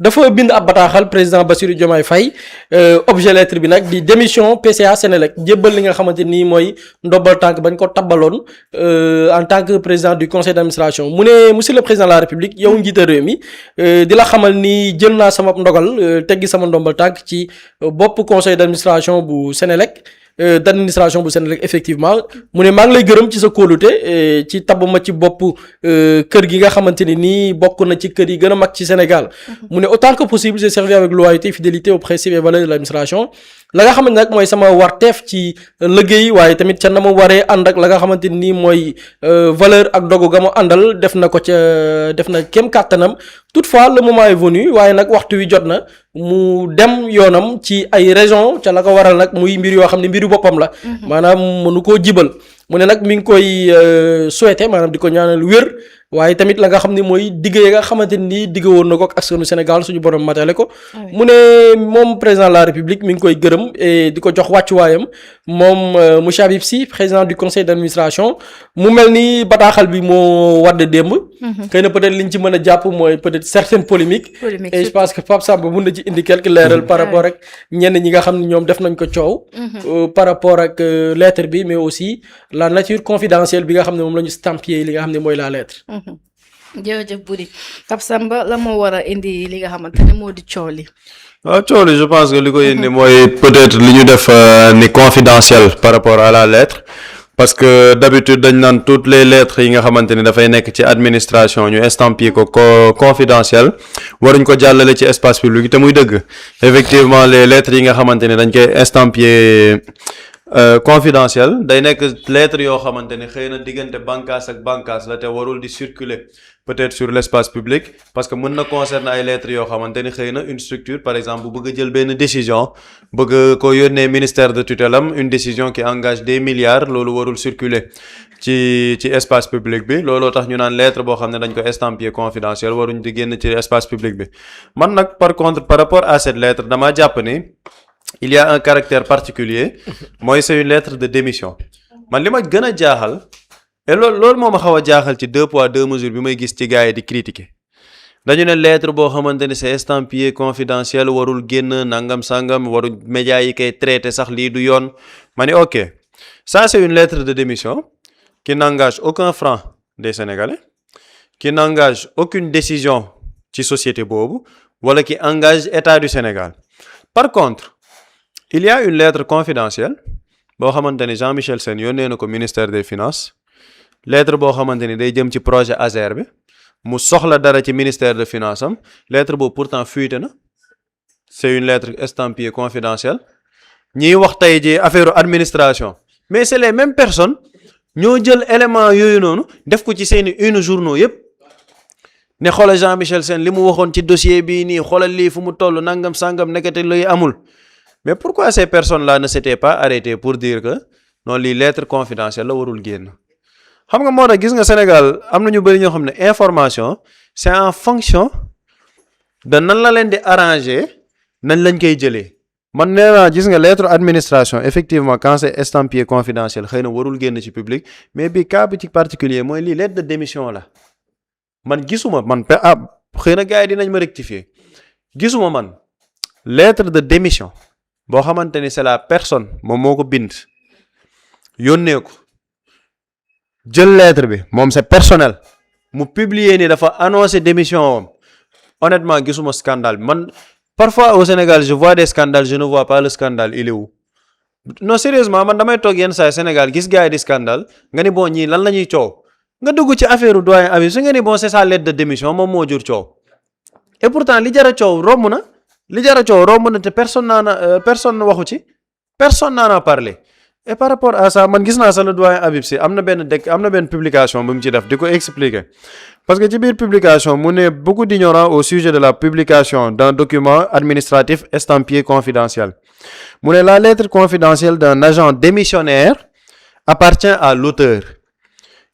dafa bind ab bataaxal président Bassirou Diomaye Faye objet lettre bi nag di démission PCA Senelec jébbal li nga xamante nii mooy ndobbal tànk bañ ko tabbaloon en tant que président du conseil d'administration mu ne monsieur le président de la république yow njiital réew mi di la xamal ni jël naa sama ndogal teggi sama ndombal tànk ci bopp conseil d'administration bu Senelec d'administration bu Senelec effectivement mu ne maa ngi lay gërëm ci sa kóolute ci tabb ma ci bopp kër gi nga xamante ni nii bokk na ci kër yi gën a mag ci Sénégal mu ne autant que possible j'ai servi avec loyauté fidélité aux principes et valeurs de l'administration la nga xamante nag mooy sama warteef ci liggéey waaye tamit ca na ma waree ànd ak la nga xamante ni mooy valeur ak dogu ga ma àndal def na kem kàttanam toutefois le moment est venu waaye nag waxtu wi jot na mu dem yoonam ci ay raison ca la ko waral nag muy mbir yoo xam ne mbiru boppam la maanaam mënu koo jibal mu ne nag mi ngi koy souhaiter maanaam di ko ñaanal wér waaye tamit la nga xam ne mooy digg yi nga xamante ni digg woon na ko ak askanu Sénégal suñu borom matale ko mu ne moom président de la République mi ngi koy gërëm et di ko jox wàccuwaayam moom monsieur Habib Sy président du conseil d'administration mu mel ni bataaxal bi moo wadd démb xëy na peut-être liñ ci mën a jàpp mooy peut-être certaines polémiques et je pense que Pape Samba mun na ci indi quelques leeral par rapport ak ñenn ñi nga xam ne ñoom def nañ ko coow par rapport ak lettre bi mais aussi la nature confidentielle bi nga xam ne moom la ñu stampé li nga xam ne mooy la lettre. jërëjëf Boury Pape Samba la moo war a indi li nga xamante ne moo di coow li. waaw coow li je pense que li ko indi mooy peut-être li ñu def ni confidentiel par rapport à la lettre parce que d'habitude dañ naan toutes les lettres yi nga xamante ni dafay nekk ci administration ñu estampillé ko confidentiel waruñ ko jàllale ci espace public te muy dëgg effectivement les lettres yi nga xamante ni dañ koy estampillé confidentiel day nekk lettre yoo xamante ni xëy na diggante bànqaas ak bànqaas la te warul di circuler peut-être sur l'espace public parce que mën na concerner ay lettres yoo xamante ni xëy na une structure par exemple bu bëgg a jël benn décision bëgg ko yónnee ministère de tutelle am une décision qui engage des milliards loolu warul circuler ci espace public bi looloo tax ñu naan lettre boo xam ne dañ ko estampillé confidentiel waruñ di génn ci espace public bi man nag par contre par rapport à cette lettre dama jàpp ni il y a un caractère particulier mooy c'est une lettre de démission man li ma gën a jaaxal et loolu moo ma xaw a jaaxal ci 2 poids 2 mesures bi may gis ci gars yi di critiquer dañu ne lettre boo xamante ni c'est estampillé confidentiel warul génn nangam sangam warul médias yi koy traité sax lii du yoon ma ni ok ça c'est une lettre de démission qui n'engage aucun franc des Sénégalais qui n'engage aucune décision ci société boobu wala qui engage État du Sénégal par contre il y a une lettre confidentielle boo xamante ni Jean-Michel Sène yónnee na ko ministère des finances lettre boo xamante ni day jëm ci projet ASER bi mu soxla dara ci ministère de finance am lettre boobu pourtant fuité na c'est une lettre estampillée confidentielle ñiy wax tey ji affaire administration mais c'est les mêmes personnes ñoo jël élément yooyu noonu def ko ci seeni une journaux yépp ne xoolal Jean-Michel Sène li mu waxoon ci dossier bii nii xoolal lii fu mu toll nangam sangam nekkate luy amul mais pourquoi ces personnes-là ne s'étaient pas arrêtées pour dire que non lii lettre confidentielle la warul génn xam nga moo tax gis nga Sénégal am na ñu bari ñoo xam ne information c'est en fonction de nan la leen di arranger nañ lañ koy jëlee man nee naa gis nga lettre administration effectivement quand c'est estampillé confidentiel xëy na warul génn ci public mais bi cas bi ci particulier mooy lii lettre de démission la man gisuma man xëy na gars yi dinañ ma rectifier gisuma man lettre de démission boo xamante ni c'est la personne moom moo ko bind yónnee ko jël lettre bi moom c'est personnel mu publier ni dafa annoncer démission am honnêtement gisuma scandale bi man parfois au Sénégal je vois des scandales je ne vois pas le scandale il est où non sérieusement man damay toog yenn saa Sénégal gis gars yi di scandale nga ni bon ñii lan la ñuy coow nga dugg ci affaire doyen Habib su nga ni bon c'est sa lettre de démission moom moo jur coow et pourtant li jar a coow romb na te personne waxu ci personne n'en a parlé et par rapport à ça man gis naa sax le doyen Habib Sy am na benn publication bu mu ci def di ko expliquer parce que ci biir publication mu ne beaucoup d'ignorants au sujet de la publication d'un document administratif estampillé confidentiel mu ne la lettre confidentielle d'un agent démissionnaire appartient à l'auteur.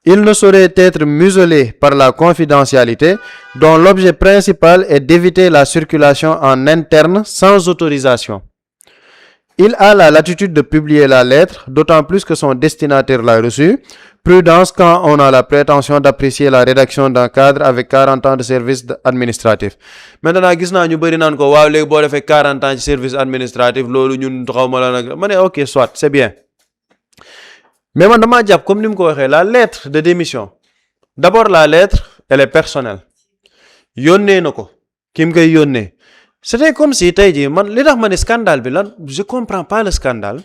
Il ne saurait être muselé par la confidentialité dont l'objet principal est d'éviter la circulation en interne sans autorisation. il a la latitude de publier la lettre, d'autant plus que son destinataire l'a reçue. Prudence quand on a la prétention d'apprécier la rédaction d'un cadre avec 40 ans de service administratif. Maintenant gis naa ñu bëri naan ko waaw léegi boo defee 40 ans ci service administratif loolu ñun xawma la nag ma ne ok soit c'est bien mais man damaa jàpp comme ni mu ko waxee la lettre de démission d'abord la lettre elle est personnelle yónnee na ko ki mu koy yónnee c'était comme si tey jii man li tax ma ne scandale bi lan je comprends pas le scandale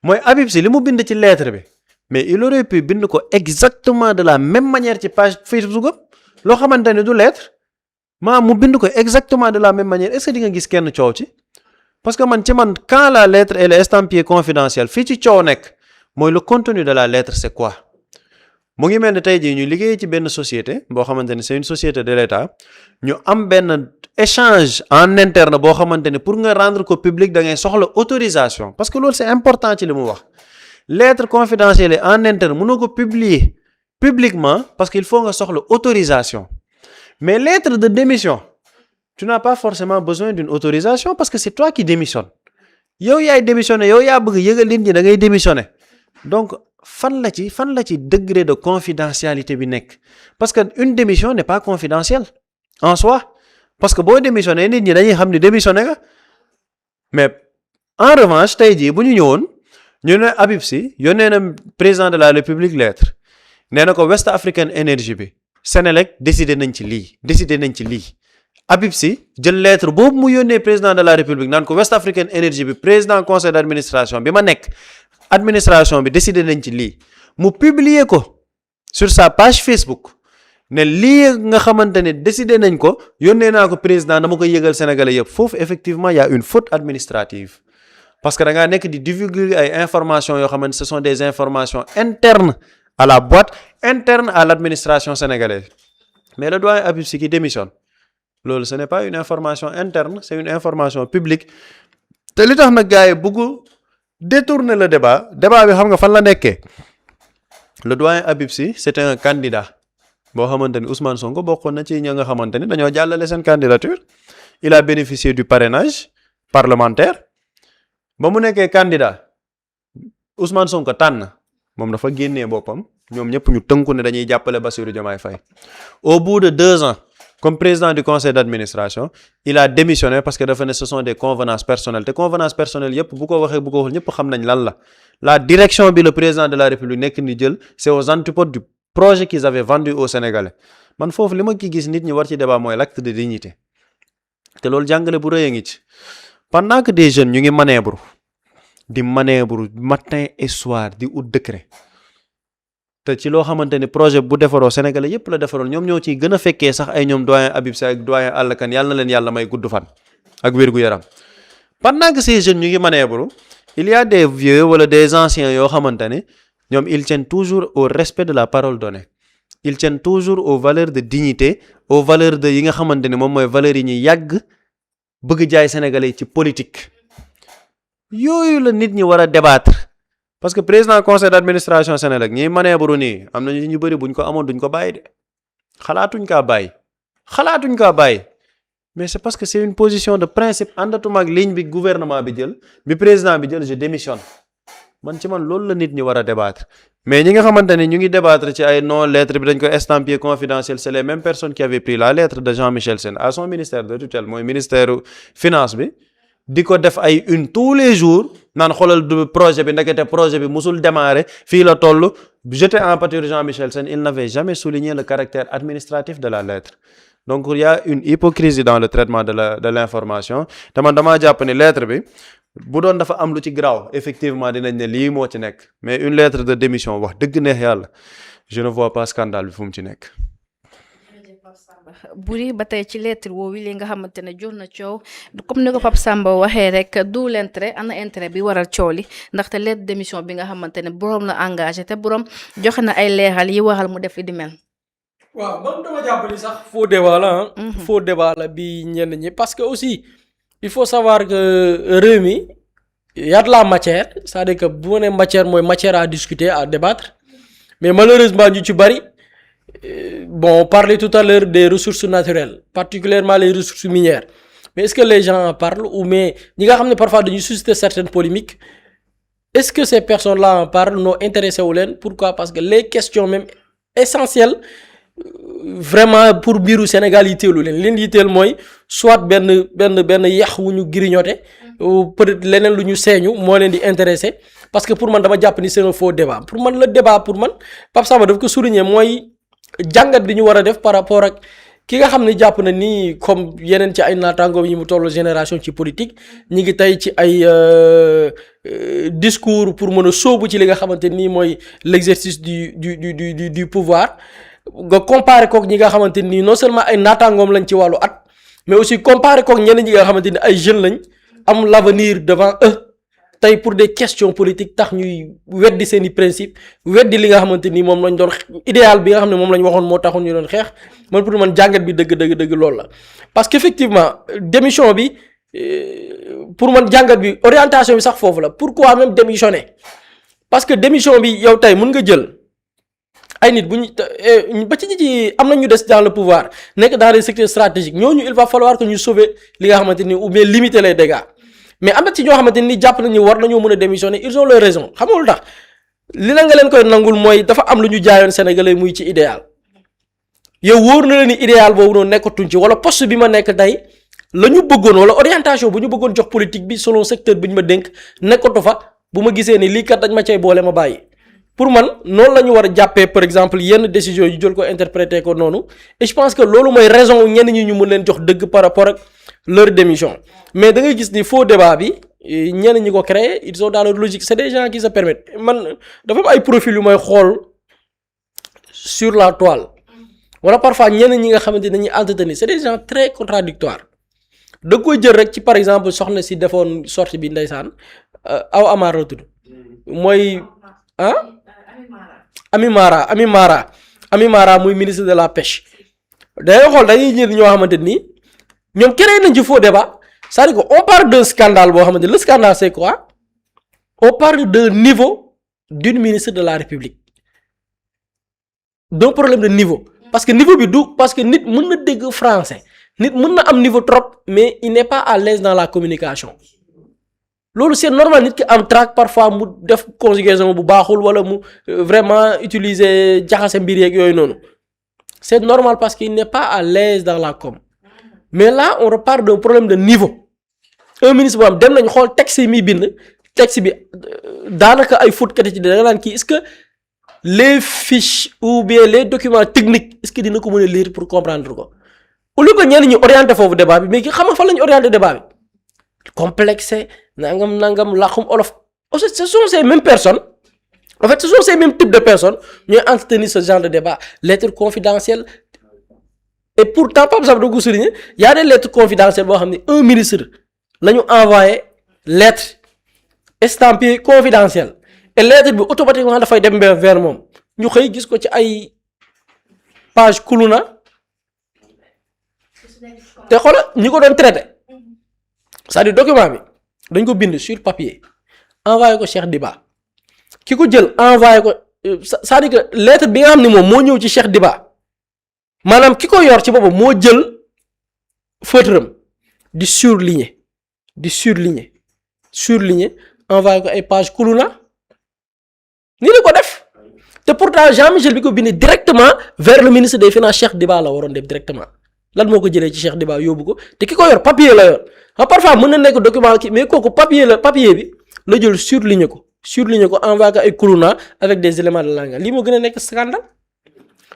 mooy Habib Sy li mu bind ci lettre bi mais il aurait pu bind ko exactement de la même manière ci page Facebook am loo xamante ne du lettre mu bind ko exactement de la même manière est-ce que di nga gis kenn coow ci parce que man ci man quand la lettre elle est estampillée confidentielle fii ci coow nekk mooy le contenu de la lettre c'est quoi mu ngi mel ne tey jii ñu liggéey ci benn société boo xamante ne c'est une société de l'État ñu am benn échange en interne boo xamante ne pour nga rendre ko public da ngay soxla autorisation parce que loolu c'est important ci li mu wax lettre confidentielle en interne mënoo ko publier publiquement parce qu'il faut nga soxla autorisation mais lettre de démission tu n'as pas forcément besoin d'une autorisation parce que c'est toi qui démissionnes yow yaay démissionner yow yaa bëgg yëgal nit ñi da ngay démissionner donc fan la ci degré de confidentialité bi nekk parce que une démission n'est pas confidentielle en soi parce que boo démissionner nit ñi dañuy xam ni démissionner nga mais en revanche tey jii bu ñu ñëwoon ñu ne Habib Sy yónnee na président de la République lettre nee na ko West African Energy bi Senelec décidé nañ ci lii Habib Sy jël lettre boobu mu yónnee président de la République naan ko West African Energy bi président conseil d'administration bi ma nekk administration bi décidé nañ ci lii mu publier ko sur sa page Facebook ne lii nga xamante ne décidé nañ ko yónnee naa ko président dama koy yëgal sénégalais yëpp foofu effectivement il y a une faute administrative parce que da ngaa nekk di divulguer ay informations yoo xamante ce sont des informations internes à la boîte interne à l'administration sénégalaise mais le doyen Habib Sy qui démissionne loolu ce n'est pas une information interne c'est une information publique te li tax nag gars yi bëgg détourner le débat bi xam nga fan la nekkee le doyen Habib Sy c'était un candidat boo xamante ni Ousmane Sonko bokkoon na ci ña nga xamante ni dañoo jàllale seen candidature il a bénéficié du parrainage parlementaire ba mu nekkee candidat Ousmane Sonko tànn moom dafa génnee boppam ñoom ñëpp ñu tënku ne dañuy jàppale Bassirou Diomaye Faye au bout de 2 ans comme président du conseil d'administration il a démissionné parce que dafa ne ce sont des convenances personnelles te convenances personnelles yëpp bu ko waxee bu ko waxul ñëpp xam nañ lan la direction bi le président de la République nekk ni jël c'est aux antipodes du projet qu'ils avaient vendu aux Sénégalais man foofu li ma ki gis nit ñi war ci débat mooy l'acte de dignité te loolu jàngale bu rëy a ngi ci pendant que des jeunes ñu ngi manœuvre matin et soir di ut décret te ci loo xamante ni projet bu defaroo Sénégalais yépp la defaroon ñoom ñoo ciy gën a fekkee sax ay ñoom doyen Habib Sy ak doyen Alla Kane yàlla na leen yàlla may gudd fan ak wér-gu-yaram pendant que ces jeunes ñu ngi manœuvre il y a des vieux wala des anciens yoo xamante ne ñoom ils tiennent toujours au respect de la parole donnée ils tiennent toujours aux valeurs de dignité aux valeurs de yi nga xamante ne moom mooy valeurs yi ñuy yàgg bëgg jaay Sénégalais ci politique yooyu la nit ñi war a débattre parce que président conseil d'administration Sénégal ñiy manœuvre nii am na ñu bëri buñ ko amoon duñ ko bàyyi de xalaatuñ kaa bàyyi mais c'est parce que c'est une position de principe àndatuma ak ligne bi gouvernement bi jël bi président bi jël je démissionne man loolu la nit ñi war a débattre mais ñi nga xamante ne ñu ngi débattre ci ay non lettre bi dañ ko estampillé confidentiel c'est les mêmes personnes qui avaient pris la lettre de Jean-Michel Sène à son ministère de tutelle mooy ministère finance bi di ko def ay une tous les jours naan xoolal du projet bi ndekete projet bi musul démarrer fii la toll jeté en pâture Jean-Michel Sène il n'avait jamais souligné le caractère administratif de la lettre donc il y a une hypocrisie dans le traitement de l'information te man damaa jàpp ni lettre bi bu doon dafa am lu ci graaw effectivement dinañ ne lii moo ci nekk mais une lettre de démission wax dëgg neex yàlla je ne vois pas scandale bi fu mu ci nekk. Buri ba tey ci lettre woowu li nga xamante ne jur na coow comme ni ko Pape Samba waxee rek du l'intérêt ana intérêt bi waral coow li ndaxte lettre démission bi nga xamante ne borom la engagé te borom joxe na ay leeral yi waral mu def li di mel. waaw man dama jàpp ni sax faux débat la faux débat la bi ñenn ñi parce que aussi il faut savoir que réew mi y a de la matière c'est-à-dire que bu ma nee matière mooy matière à discuter à débattre mais malheureusement ñu ci bari. Bon, on parlait tout à l'heure des ressources naturelles, particulièrement les ressources minières. mais est-ce que les gens en parlent ou mais ñi nga xam ne parfois dañuy susciter certaines polémiques est-ce que ces personnes-là en parlent noo intéressé wu leen pourquoi parce que les questions même essentielles vraiment pour biiru Sénégal yitteelu leen yitteel mooy soit benn yax wu ñu grignoté ou peut-être leneen lu ñu seeñu moo leen di intéressé parce que pour man dama jàpp ni c'est un faux débat pour man le débat pour man Pape Samba daf ko souligner mooy jàngat bi ñu war a def par rapport ak ki nga xam ne jàpp na ni comme yeneen ci ay naataangoom yi mu tollu génération ci politique ñi ngi tey ci ay discours pour mën a sóobu ci li nga xamante nii mooy l'exercice du pouvoir nga comparer kook ñi nga xamante nii non seulement ay naataangoom lañ ci wàllu at mais aussi comparer kook ñeneen ñi nga xamante ni ay jeunes lañ am l'avenir devant eux tey pour des questions politiques tax ñuy weddi seeni principe weddi li nga xamante ni moom lañ doon idéal bi nga xam ne moom lañ waxoon moo taxoon ñu doon xeex man pour man jàngat bi dëgg loolu la parce que effectivement démission bi pour man jàngat bi orientation bi sax foofu la pourquoi même démissionner parce que démission bi yow tey mën nga jël ay nit bu ñu ba ci am na ñu des dans le pouvoir nekk dans les secteurs stratégiques ñooñu il va falloir que ñu sauver li nga xamante ni ou bien limiter les dégâts mais am na ci ñoo xamante ni jàpp nañu war nañoo mën a démissionner ils ont leur raison xam nga lu tax li la nga leen koy nangul mooy dafa am lu ñu jaayoon sénégalais muy ci idéal yow wóor na leen ni idéal boobu noonu nekkatuñ ci wala poste bi ma nekk tey la ñu bëggoon wala orientation bu ñu bëggoon jox politique bi selon secteur bi ñu ma dénk nekkatu fa bu ma gisee ni lii kat dañ ma cay boole ma bàyyi. pour man noonu la ñu war a jàppee par exemple yenn décisions yu jël ko interpréter ko noonu et je pense que loolu mooy raison ñenn ñi ñu mën leen jox dëgg par rapport ak leur démission mais da ngay gis ni faux débat bi ñenn ñi ko créé ils sont dans leur logique c'est des gens qui se permettent man dafa am ay profils yu may xool sur la toile wala parfois ñenn ñi nga xamante ne dañuy entretenir c'est des gens très contradictoires da koy jël rek ci par exemple soxna si defoon sortie bi ndeysaan aw Amar la tudd mooy Ami Mara muy ministre de la pêche day xool dañuy ñëw ñoo xamante ni ñoom créé nañ ci faux débat c'est-à-dire que on parle d'un scandale boo xamante le scandale c'est quoi on parle d'un niveau d'une ministre de la République d'un problème de niveau parce que niveau bi du parce que nit mën na dégg français nit mën na am niveau trop mais il n'est pas à l'aise dans la communication loolu c'est normal nit ki am trac parfois mu def conjugaison bu baaxul wala mu vraiment utiliser jaxase mbir yeeg yooyu noonu c'est normal parce qu'il n'est pas à l'aise dans la com mais là on repart d'un problème de niveau un ministre boo xam dem nañ xool texte yi muy bind texte bi daanaka ay fóotkat ci da nga naan kii est-ce que les fiches ou bien les documents techniques est-ce que dina ko mën a lire pour comprendre ko au lieu que ñenn ñi orienté foofu débat bi mais ki xam nga fan la ñu orienté débat bi complexe nangam laaxum olof en fait ce sont ces mêmes personnes en fait ce sont ces mêmes types de personnes ñooy entretenir ce genre de débat lettres confidentielles et pourtant Pape Samba da ko souligner y a des lettres confidentielles boo xam ne un ministre la ñu envoyé lettre estampillée confidentielle et lettre bi automatiquement dafay dem vers moom ñu xëy gis ko ci ay page kuluna te xoola ñi ko doon traité c'est-à-dire document bi dañ ko bind sur papier envoyé ko Cheikh Diba ki ko jël envoyé ko c'est-à-dire que lettre bi nga xam ne moom moo ñëw ci Cheikh Diba maanaam ki ko yor ci boppam moo jël feutre di surligner envoyé ko ay page kuluna nii la ko def te pourtant Jean-Michel bi ko bind directement vers le ministre des finances Cheikh Diba la waroon def directement lan moo ko jëlee ci Cheikh Diba yóbbu ko te ki ko yor papier la yor parfois mën na nekk document ki mais kooku papier bi la jël surligner ko envoyé ko ay kuluna avec des éléments de langage lii moo gën a nekk scandale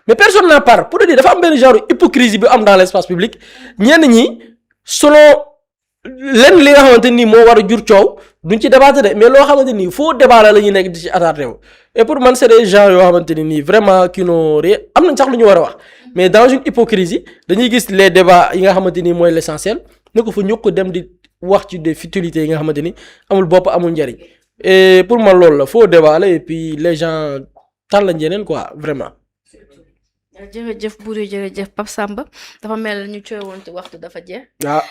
mais personne n'en parle pour dire dafa am benn genre hypocrisie bi am dans l'espace public ñenn ñi selon lenn li nga xamante ni moo war a jur coow duñ ci débattre de mais loo xamante ni faux débat la ñuy nekk di ci attardé wu et pour man c'est des gens yoo xamante ni nii vraiment qui n'ont rien am nañ sax lu ñu war a wax mais dans une hypocrisie dañuy gis les débats yi nga xamante ni mooy l'essentiel ne ko fa ñukk dem di wax ci des futilités yi nga xamante ni amul bopp amul njariñ et pour man loolu la faux débat la et puis les gens tànn lañ yeneen quoi vraiment. jërëjëf Boury jërëjëf Pape Samba dafa mel ñu coowoon ci waxtu dafa jeex. ah.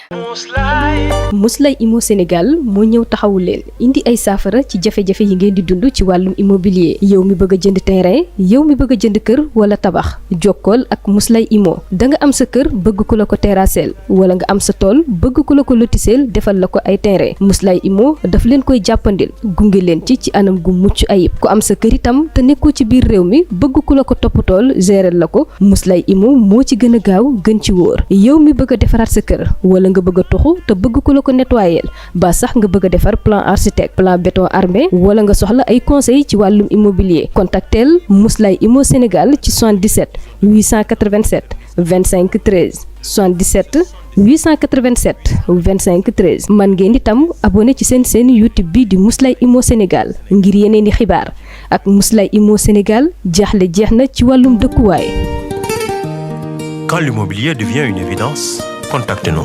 Muslay Immo Sénégal moo ñëw taxawu leen indi ay saafara ci jafe-jafe yi ngeen di dund ci wàllum immobilier yow mi bëgg a jënd terrain yow mi bëgg a jënd kër wala tabax jokkool ak Muslay Immo da nga am sa kër bëgg ku la ko terrasseel wala nga am sa tool bëgg ku la ko lotiseel defal la ko ay terrain Muslay Immo daf leen koy jàppandil gunge leen ci anam gu mucc ayib ku am sa kër itam te nekkoo ci biir réew mi bëgg ku la ko toppatool gérer la ko Muslay Immo moo ci gën a gaaw gën ci wóor yow mi bëgg a defaraat sa kër wala nga bëgg a toxu te bëgg ku la ko nettoyer ba sax nga bëgg a defar plan architecte plan béton armé wala nga soxla ay conseil ci wàllum immobilier contactel Muslay Immo Sénégal ci 77 887 25 13 77 887 25 13 man ngeen itam abonné ci seen YouTube bi di Muslay Immo Sénégal ngir yeneeni xibaar ak Muslay Immo Sénégal jaaxle jeex na ci wàllum dëkkuwaay. Quand l'immobilier devient une évidence, contactez-nous.